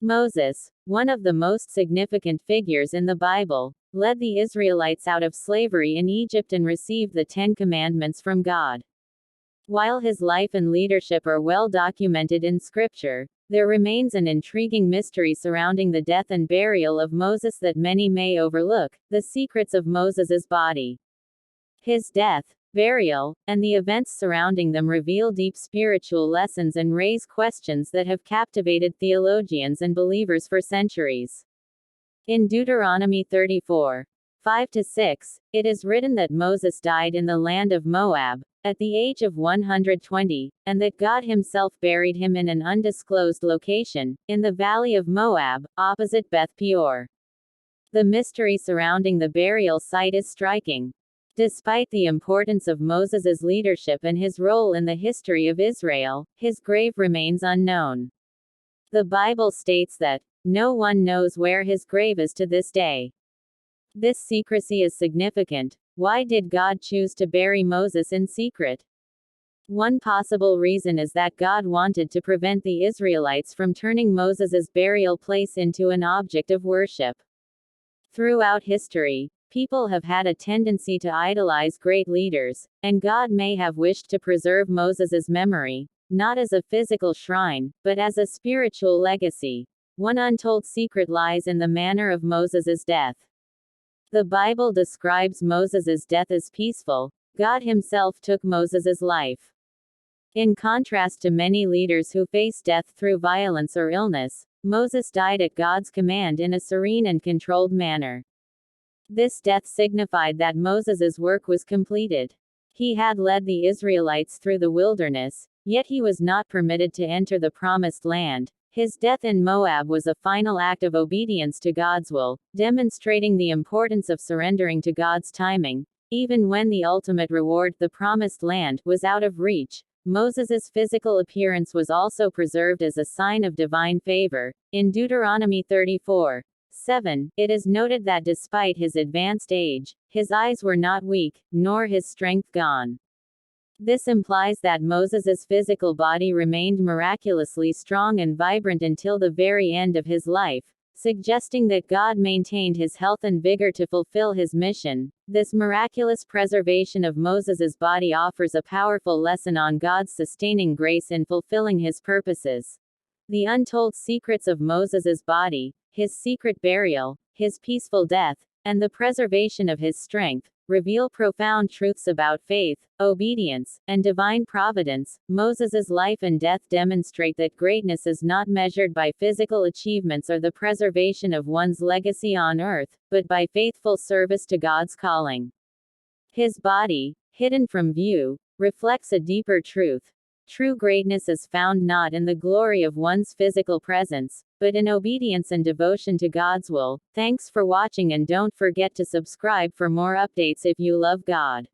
Moses, one of the most significant figures in the Bible, led the Israelites out of slavery in Egypt and received the Ten Commandments from God. While his life and leadership are well documented in Scripture, there remains an intriguing mystery surrounding the death and burial of Moses that many may overlook: the secrets of Moses's body. His death, burial, and the events surrounding them reveal deep spiritual lessons and raise questions that have captivated theologians and believers for centuries. In Deuteronomy 34, 5-6, it is written that Moses died in the land of Moab, at the age of 120, and that God himself buried him in an undisclosed location, in the valley of Moab, opposite Beth Peor. The mystery surrounding the burial site is striking. Despite the importance of Moses's leadership and his role in the history of Israel, his grave remains unknown. The Bible states that, "No one knows where his grave is to this day." This secrecy is significant. Why did God choose to bury Moses in secret? One possible reason is that God wanted to prevent the Israelites from turning Moses's burial place into an object of worship. Throughout history, people have had a tendency to idolize great leaders, and God may have wished to preserve Moses's memory, not as a physical shrine, but as a spiritual legacy. One untold secret lies in the manner of Moses's death. The Bible describes Moses's death as peaceful. God himself took Moses's life. In contrast to many leaders who face death through violence or illness, Moses died at God's command in a serene and controlled manner. This death signified that Moses's work was completed. He had led the Israelites through the wilderness, yet he was not permitted to enter the promised land. His death in Moab was a final act of obedience to God's will, demonstrating the importance of surrendering to God's timing. Even when the ultimate reward, the promised land, was out of reach, Moses's physical appearance was also preserved as a sign of divine favor. In Deuteronomy 34:7, it is noted that despite his advanced age, his eyes were not weak, nor his strength gone. This implies that Moses's physical body remained miraculously strong and vibrant until the very end of his life, suggesting that God maintained his health and vigor to fulfill his mission. This miraculous preservation of Moses's body offers a powerful lesson on God's sustaining grace in fulfilling his purposes. The untold secrets of Moses's body, his secret burial, his peaceful death, and the preservation of his strength, reveal profound truths about faith, obedience, and divine providence. Moses's life and death demonstrate that greatness is not measured by physical achievements or the preservation of one's legacy on earth, but by faithful service to God's calling. His body, hidden from view, reflects a deeper truth. True greatness is found not in the glory of one's physical presence, but in obedience and devotion to God's will. Thanks for watching, and don't forget to subscribe for more updates if you love God.